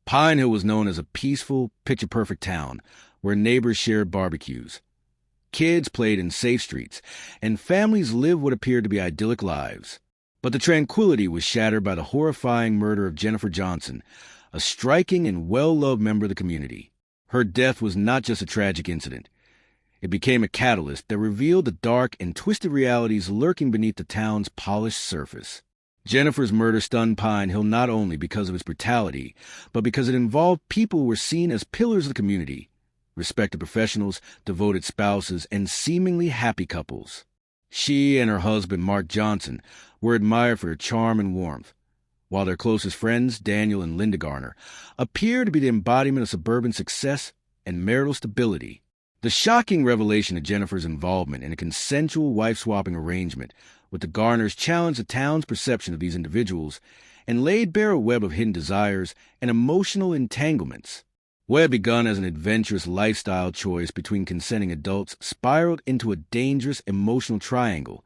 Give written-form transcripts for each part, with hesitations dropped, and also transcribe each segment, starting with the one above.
Pine Hill was known as a peaceful, picture-perfect town where neighbors shared barbecues. Kids played in safe streets, and families lived what appeared to be idyllic lives. But the tranquility was shattered by the horrifying murder of Jennifer Johnson, a striking and well-loved member of the community. Her death was not just a tragic incident. It became a catalyst that revealed the dark and twisted realities lurking beneath the town's polished surface. Jennifer's murder stunned Pine Hill not only because of its brutality, but because it involved people who were seen as pillars of the community: respected professionals, devoted spouses, and seemingly happy couples. She and her husband, Mark Johnson, were admired for their charm and warmth, while their closest friends, Daniel and Linda Garner, appeared to be the embodiment of suburban success and marital stability. The shocking revelation of Jennifer's involvement in a consensual wife-swapping arrangement with the Garners challenged the town's perception of these individuals and laid bare a web of hidden desires and emotional entanglements. What had begun as an adventurous lifestyle choice between consenting adults spiraled into a dangerous emotional triangle,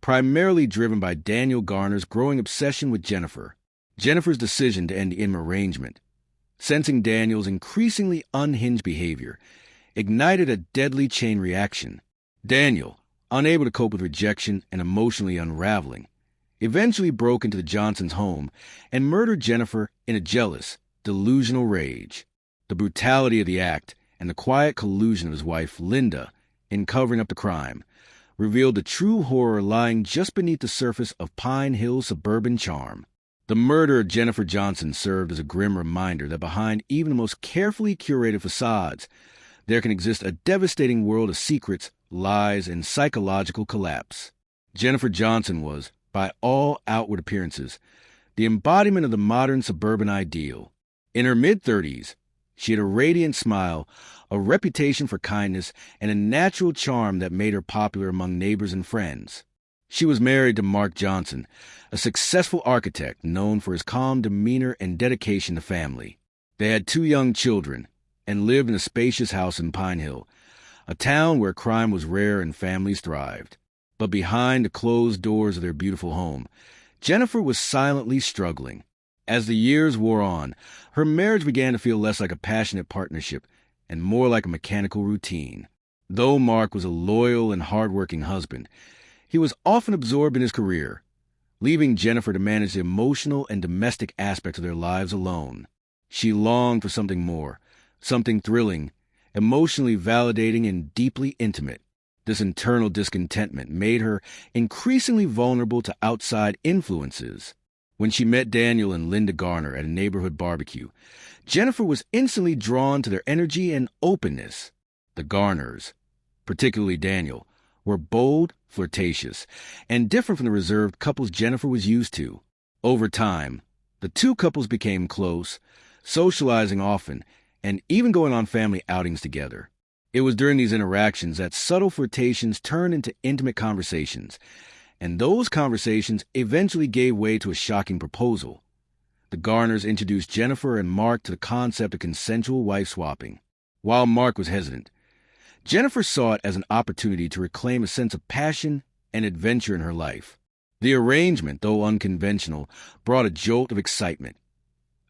primarily driven by Daniel Garner's growing obsession with Jennifer. Jennifer's decision to end the intimate arrangement, sensing Daniel's increasingly unhinged behavior, ignited a deadly chain reaction. Daniel, unable to cope with rejection and emotionally unraveling, eventually broke into the Johnsons' home and murdered Jennifer in a jealous, delusional rage. The brutality of the act and the quiet collusion of his wife, Linda, in covering up the crime, revealed the true horror lying just beneath the surface of Pine Hill's suburban charm. The murder of Jennifer Johnson served as a grim reminder that behind even the most carefully curated facades, there can exist a devastating world of secrets, lies, and psychological collapse. Jennifer Johnson was, by all outward appearances, the embodiment of the modern suburban ideal. In her mid-30s, she had a radiant smile, a reputation for kindness, and a natural charm that made her popular among neighbors and friends. She was married to Mark Johnson, a successful architect known for his calm demeanor and dedication to family. They had 2 young children and lived in a spacious house in Pine Hill, a town where crime was rare and families thrived. But behind the closed doors of their beautiful home, Jennifer was silently struggling. As the years wore on, her marriage began to feel less like a passionate partnership and more like a mechanical routine. Though Mark was a loyal and hardworking husband, he was often absorbed in his career, leaving Jennifer to manage the emotional and domestic aspects of their lives alone. She longed for something more, something thrilling, emotionally validating, and deeply intimate. This internal discontentment made her increasingly vulnerable to outside influences. When she met Daniel and Linda Garner at a neighborhood barbecue, Jennifer was instantly drawn to their energy and openness. The Garners, particularly Daniel, were bold, flirtatious, and different from the reserved couples Jennifer was used to. Over time, the 2 couples became close, socializing often, and even going on family outings together. It was during these interactions that subtle flirtations turned into intimate conversations, and those conversations eventually gave way to a shocking proposal. The Garners introduced Jennifer and Mark to the concept of consensual wife-swapping. While Mark was hesitant, Jennifer saw it as an opportunity to reclaim a sense of passion and adventure in her life. The arrangement, though unconventional, brought a jolt of excitement,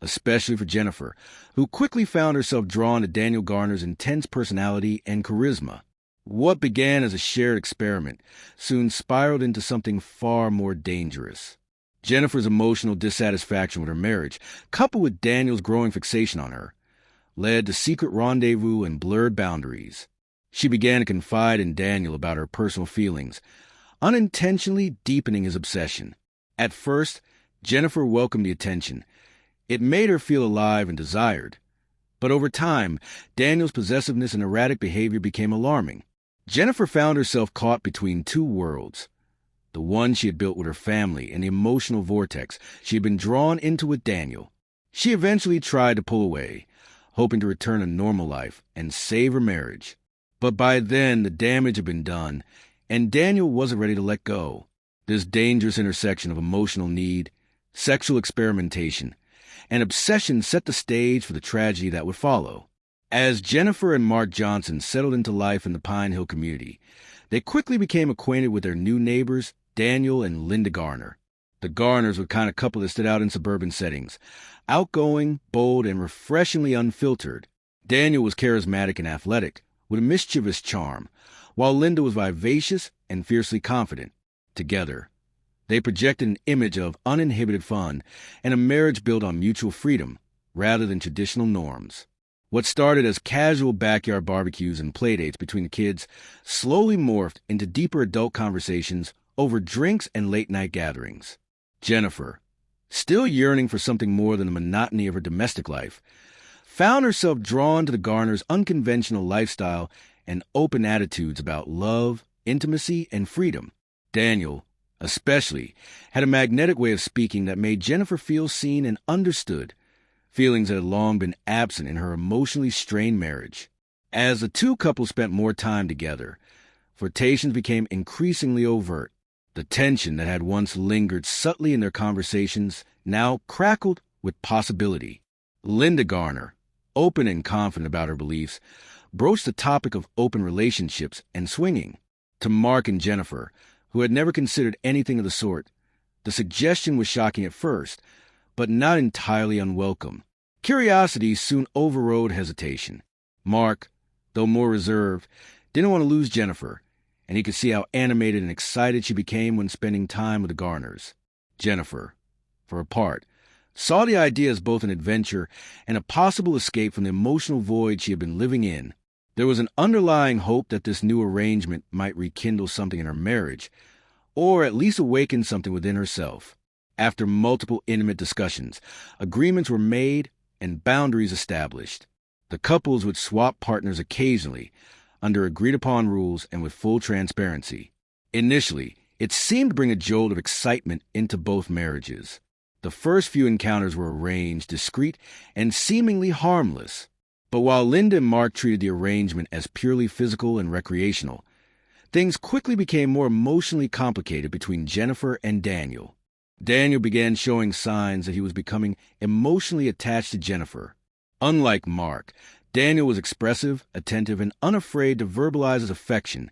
especially for Jennifer, who quickly found herself drawn to Daniel Garner's intense personality and charisma. What began as a shared experiment soon spiraled into something far more dangerous. Jennifer's emotional dissatisfaction with her marriage, coupled with Daniel's growing fixation on her, led to secret rendezvous and blurred boundaries. She began to confide in Daniel about her personal feelings, unintentionally deepening his obsession. At first, Jennifer welcomed the attention. It made her feel alive and desired. But over time, Daniel's possessiveness and erratic behavior became alarming. Jennifer found herself caught between 2 worlds. The one she had built with her family and the emotional vortex she had been drawn into with Daniel. She eventually tried to pull away, hoping to return to normal life and save her marriage. But by then, the damage had been done, and Daniel wasn't ready to let go. This dangerous intersection of emotional need, sexual experimentation, and obsession set the stage for the tragedy that would follow. As Jennifer and Mark Johnson settled into life in the Pine Hill community, they quickly became acquainted with their new neighbors, Daniel and Linda Garner. The Garners were the kind of couple that stood out in suburban settings, outgoing, bold, and refreshingly unfiltered. Daniel was charismatic and athletic, with a mischievous charm, while Linda was vivacious and fiercely confident. Together, they projected an image of uninhibited fun and a marriage built on mutual freedom rather than traditional norms. What started as casual backyard barbecues and playdates between the kids slowly morphed into deeper adult conversations over drinks and late-night gatherings. Jennifer, still yearning for something more than the monotony of her domestic life, found herself drawn to the Garners' unconventional lifestyle and open attitudes about love, intimacy, and freedom. Daniel, especially, had a magnetic way of speaking that made Jennifer feel seen and understood, feelings that had long been absent in her emotionally strained marriage. As the two couples spent more time together, flirtations became increasingly overt. The tension that had once lingered subtly in their conversations now crackled with possibility. Linda Garner, open and confident about her beliefs, broached the topic of open relationships and swinging. To Mark and Jennifer, who had never considered anything of the sort, the suggestion was shocking at first, but not entirely unwelcome. Curiosity soon overrode hesitation. Mark, though more reserved, didn't want to lose Jennifer, and he could see how animated and excited she became when spending time with the Garners. Jennifer, for her part, saw the idea as both an adventure and a possible escape from the emotional void she had been living in. There was an underlying hope that this new arrangement might rekindle something in her marriage, or at least awaken something within herself. After multiple intimate discussions, agreements were made and boundaries established. The couples would swap partners occasionally, under agreed-upon rules and with full transparency. Initially, it seemed to bring a jolt of excitement into both marriages. The first few encounters were arranged, discreet, and seemingly harmless. But while Linda and Mark treated the arrangement as purely physical and recreational, things quickly became more emotionally complicated between Jennifer and Daniel. Daniel began showing signs that he was becoming emotionally attached to Jennifer. Unlike Mark, Daniel was expressive, attentive, and unafraid to verbalize his affection,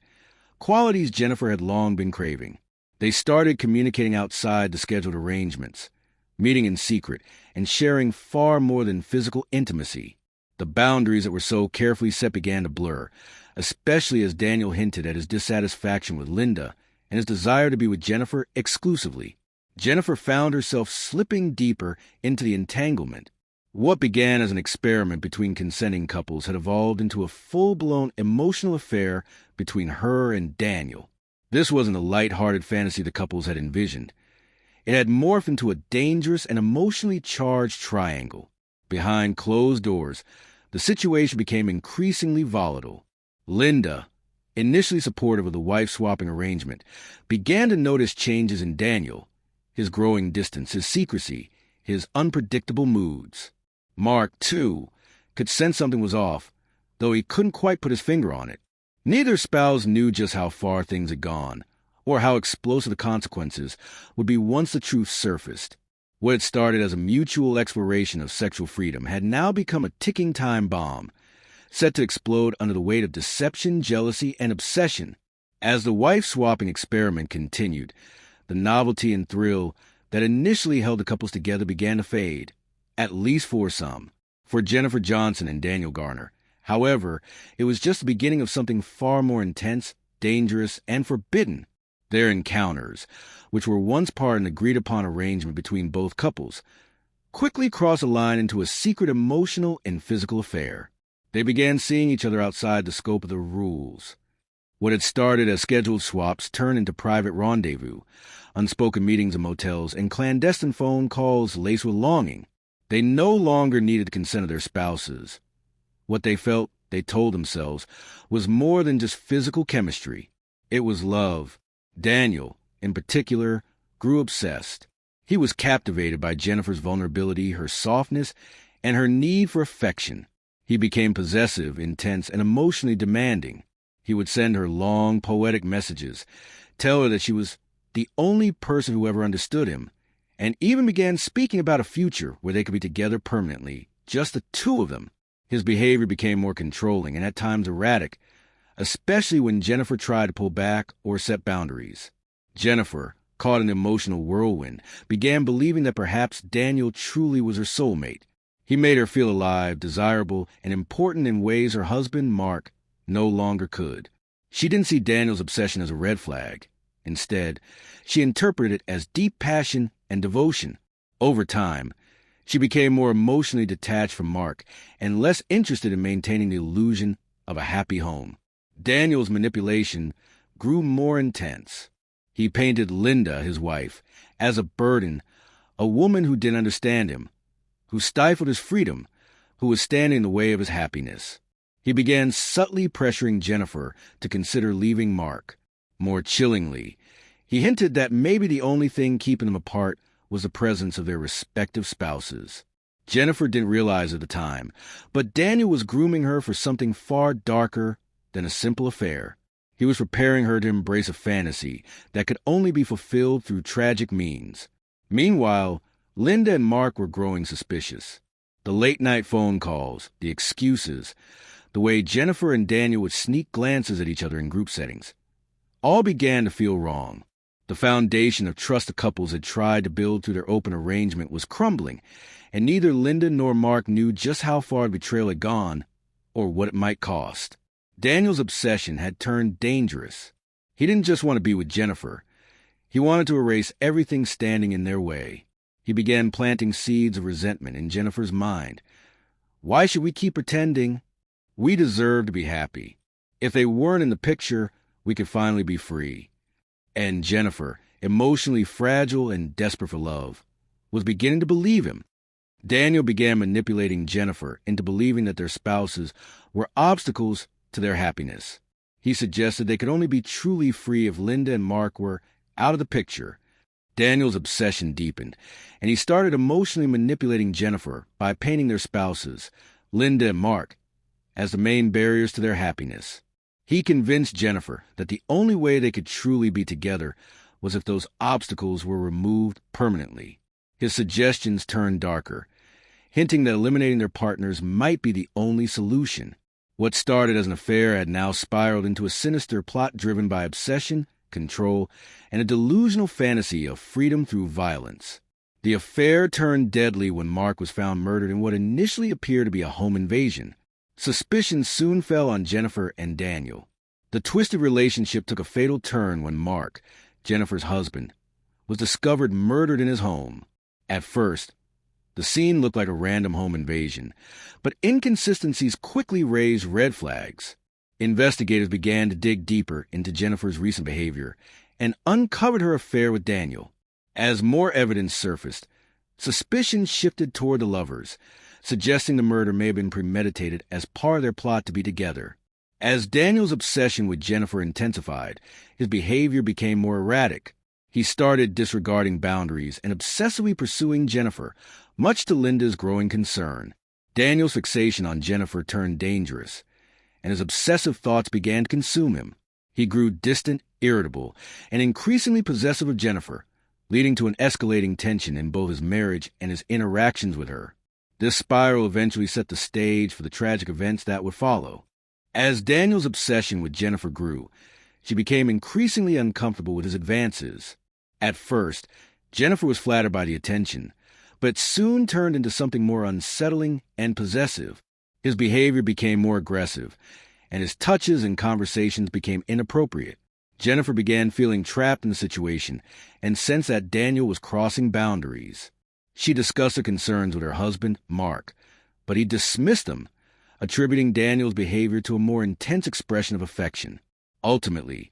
qualities Jennifer had long been craving. They started communicating outside the scheduled arrangements, meeting in secret, and sharing far more than physical intimacy. The boundaries that were so carefully set began to blur, especially as Daniel hinted at his dissatisfaction with Linda and his desire to be with Jennifer exclusively. Jennifer found herself slipping deeper into the entanglement. What began as an experiment between consenting couples had evolved into a full-blown emotional affair between her and Daniel. This wasn't the light-hearted fantasy the couples had envisioned. It had morphed into a dangerous and emotionally charged triangle. Behind closed doors, the situation became increasingly volatile. Linda, initially supportive of the wife-swapping arrangement, began to notice changes in Daniel, his growing distance, his secrecy, his unpredictable moods. Mark, too, could sense something was off, though he couldn't quite put his finger on it. Neither spouse knew just how far things had gone, or how explosive the consequences would be once the truth surfaced. What had started as a mutual exploration of sexual freedom had now become a ticking time bomb, set to explode under the weight of deception, jealousy, and obsession. As the wife-swapping experiment continued, the novelty and thrill that initially held the couples together began to fade, at least for some. For Jennifer Johnson and Daniel Garner, however, it was just the beginning of something far more intense, dangerous, and forbidden. Their encounters, which were once part of an agreed-upon arrangement between both couples, quickly crossed a line into a secret emotional and physical affair. They began seeing each other outside the scope of the rules. What had started as scheduled swaps turned into private rendezvous, unspoken meetings in motels, and clandestine phone calls laced with longing. They no longer needed the consent of their spouses. What they felt, they told themselves, was more than just physical chemistry. It was love. Daniel, in particular, grew obsessed. He was captivated by Jennifer's vulnerability, her softness, and her need for affection. He became possessive, intense, and emotionally demanding. He would send her long, poetic messages, tell her that she was the only person who ever understood him, and even began speaking about a future where they could be together permanently, just the two of them. His behavior became more controlling and at times erratic, especially when Jennifer tried to pull back or set boundaries. Jennifer, caught in an emotional whirlwind, began believing that perhaps Daniel truly was her soulmate. He made her feel alive, desirable, and important in ways her husband, Mark, no longer could. She didn't see Daniel's obsession as a red flag. Instead, she interpreted it as deep passion and devotion. Over time, she became more emotionally detached from Mark and less interested in maintaining the illusion of a happy home. Daniel's manipulation grew more intense. He painted Linda, his wife, as a burden, a woman who didn't understand him, who stifled his freedom, who was standing in the way of his happiness. He began subtly pressuring Jennifer to consider leaving Mark. More chillingly, he hinted that maybe the only thing keeping them apart was the presence of their respective spouses. Jennifer didn't realize at the time, but Daniel was grooming her for something far darker than a simple affair. He was preparing her to embrace a fantasy that could only be fulfilled through tragic means. Meanwhile, Linda and Mark were growing suspicious. The late-night phone calls, the excuses, the way Jennifer and Daniel would sneak glances at each other in group settings, all began to feel wrong. The foundation of trust the couples had tried to build through their open arrangement was crumbling, and neither Linda nor Mark knew just how far the betrayal had gone or what it might cost. Daniel's obsession had turned dangerous. He didn't just want to be with Jennifer. He wanted to erase everything standing in their way. He began planting seeds of resentment in Jennifer's mind. Why should we keep pretending? We deserve to be happy. If they weren't in the picture, we could finally be free. And Jennifer, emotionally fragile and desperate for love, was beginning to believe him. Daniel began manipulating Jennifer into believing that their spouses were obstacles to their happiness. He suggested they could only be truly free if Linda and Mark were out of the picture. Daniel's obsession deepened, and he started emotionally manipulating Jennifer by painting their spouses, Linda and Mark, as the main barriers to their happiness. He convinced Jennifer that the only way they could truly be together was if those obstacles were removed permanently. His suggestions turned darker, hinting that eliminating their partners might be the only solution. What started as an affair had now spiraled into a sinister plot driven by obsession, control, and a delusional fantasy of freedom through violence. The affair turned deadly when Mark was found murdered in what initially appeared to be a home invasion. Suspicion soon fell on Jennifer and Daniel. The twisted relationship took a fatal turn when Mark, Jennifer's husband, was discovered murdered in his home. At first, the scene looked like a random home invasion, but inconsistencies quickly raised red flags. Investigators began to dig deeper into Jennifer's recent behavior and uncovered her affair with Daniel. As more evidence surfaced, suspicion shifted toward the lovers, suggesting the murder may have been premeditated as part of their plot to be together. As Daniel's obsession with Jennifer intensified, his behavior became more erratic. He started disregarding boundaries and obsessively pursuing Jennifer, much to Linda's growing concern. Daniel's fixation on Jennifer turned dangerous, and his obsessive thoughts began to consume him. He grew distant, irritable, and increasingly possessive of Jennifer, leading to an escalating tension in both his marriage and his interactions with her. This spiral eventually set the stage for the tragic events that would follow. As Daniel's obsession with Jennifer grew, she became increasingly uncomfortable with his advances. At first, Jennifer was flattered by the attention, but soon turned into something more unsettling and possessive. His behavior became more aggressive, and his touches and conversations became inappropriate. Jennifer began feeling trapped in the situation and sensed that Daniel was crossing boundaries. She discussed her concerns with her husband, Mark, but he dismissed them, attributing Daniel's behavior to a more intense expression of affection. Ultimately,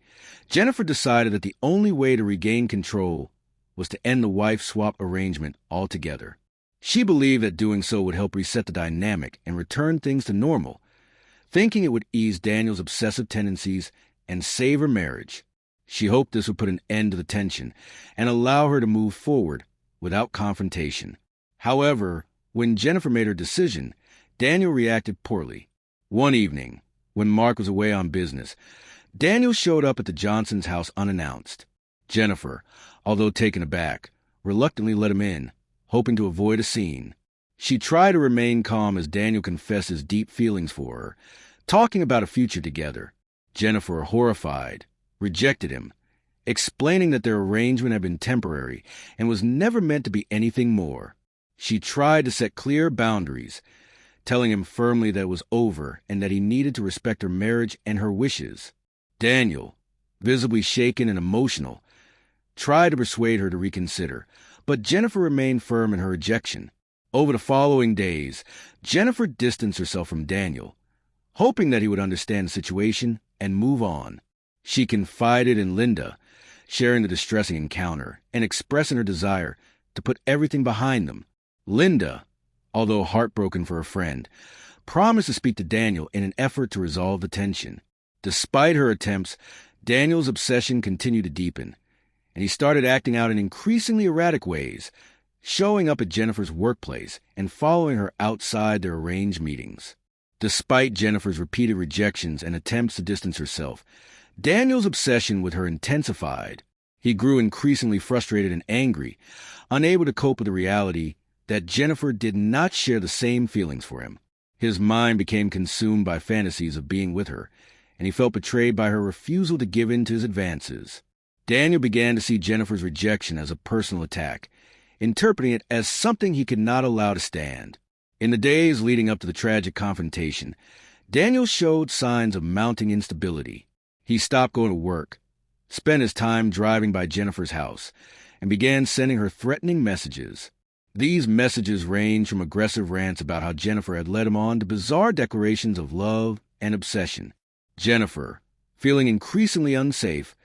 Jennifer decided that the only way to regain control was to end the wife-swap arrangement altogether. She believed that doing so would help reset the dynamic and return things to normal, thinking it would ease Daniel's obsessive tendencies and save her marriage. She hoped this would put an end to the tension and allow her to move forward without confrontation. However, when Jennifer made her decision, Daniel reacted poorly. One evening, when Mark was away on business, Daniel showed up at the Johnsons' house unannounced. Jennifer, although taken aback, reluctantly let him in, hoping to avoid a scene. She tried to remain calm as Daniel confessed his deep feelings for her, talking about a future together. Jennifer, horrified, rejected him, explaining that their arrangement had been temporary and was never meant to be anything more. She tried to set clear boundaries, telling him firmly that it was over and that he needed to respect her marriage and her wishes. Daniel, visibly shaken and emotional, tried to persuade her to reconsider, but Jennifer remained firm in her rejection. Over the following days, Jennifer distanced herself from Daniel, hoping that he would understand the situation and move on. She confided in Linda, sharing the distressing encounter and expressing her desire to put everything behind them. Linda, although heartbroken for her friend, promised to speak to Daniel in an effort to resolve the tension. Despite her attempts, Daniel's obsession continued to deepen, and he started acting out in increasingly erratic ways, showing up at Jennifer's workplace and following her outside their arranged meetings. Despite Jennifer's repeated rejections and attempts to distance herself, Daniel's obsession with her intensified. He grew increasingly frustrated and angry, unable to cope with the reality that Jennifer did not share the same feelings for him. His mind became consumed by fantasies of being with her, and he felt betrayed by her refusal to give in to his advances. Daniel began to see Jennifer's rejection as a personal attack, interpreting it as something he could not allow to stand. In the days leading up to the tragic confrontation, Daniel showed signs of mounting instability. He stopped going to work, spent his time driving by Jennifer's house, and began sending her threatening messages. These messages ranged from aggressive rants about how Jennifer had led him on to bizarre declarations of love and obsession. Jennifer, feeling increasingly unsafe,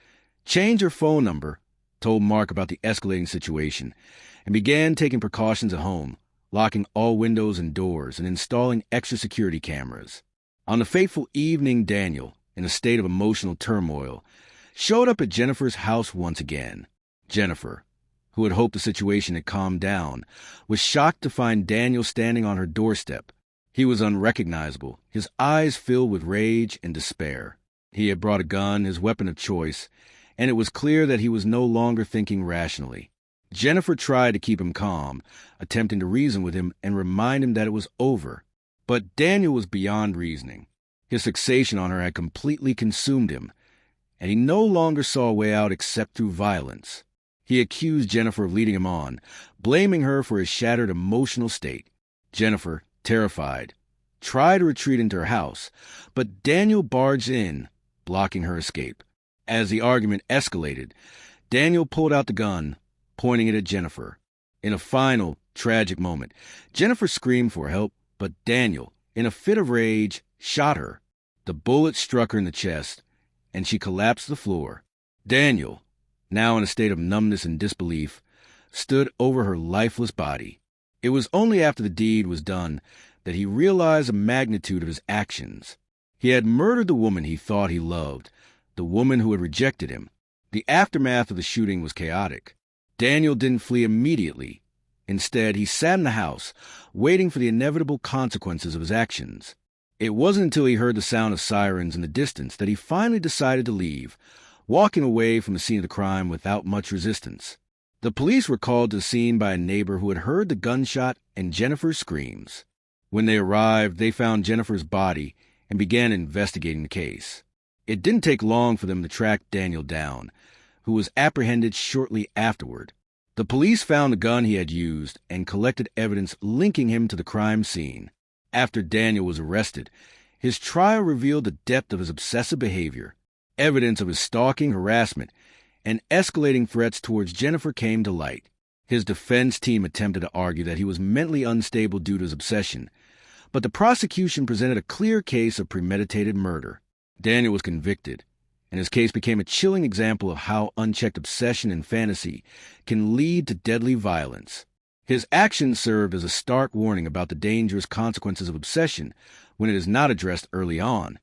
changed her phone number, told Mark about the escalating situation, and began taking precautions at home, locking all windows and doors and installing extra security cameras. On the fateful evening, Daniel, in a state of emotional turmoil, showed up at Jennifer's house once again. Jennifer, who had hoped the situation had calmed down, was shocked to find Daniel standing on her doorstep. He was unrecognizable, his eyes filled with rage and despair. He had brought a gun, his weapon of choice, and it was clear that he was no longer thinking rationally. Jennifer tried to keep him calm, attempting to reason with him and remind him that it was over. But Daniel was beyond reasoning. His fixation on her had completely consumed him, and he no longer saw a way out except through violence. He accused Jennifer of leading him on, blaming her for his shattered emotional state. Jennifer, terrified, tried to retreat into her house, but Daniel barged in, blocking her escape. As the argument escalated, Daniel pulled out the gun, pointing it at Jennifer. In a final, tragic moment, Jennifer screamed for help, but Daniel, in a fit of rage, shot her. The bullet struck her in the chest, and she collapsed to the floor. Daniel, now in a state of numbness and disbelief, stood over her lifeless body. It was only after the deed was done that he realized the magnitude of his actions. He had murdered the woman he thought he loved, the woman who had rejected him. The aftermath of the shooting was chaotic. Daniel didn't flee immediately. Instead, he sat in the house, waiting for the inevitable consequences of his actions. It wasn't until he heard the sound of sirens in the distance that he finally decided to leave, walking away from the scene of the crime without much resistance. The police were called to the scene by a neighbor who had heard the gunshot and Jennifer's screams. When they arrived, they found Jennifer's body and began investigating the case. It didn't take long for them to track Daniel down, who was apprehended shortly afterward. The police found the gun he had used and collected evidence linking him to the crime scene. After Daniel was arrested, his trial revealed the depth of his obsessive behavior. Evidence of his stalking, harassment, and escalating threats towards Jennifer came to light. His defense team attempted to argue that he was mentally unstable due to his obsession, but the prosecution presented a clear case of premeditated murder. Daniel was convicted, and his case became a chilling example of how unchecked obsession and fantasy can lead to deadly violence. His actions served as a stark warning about the dangerous consequences of obsession when it is not addressed early on.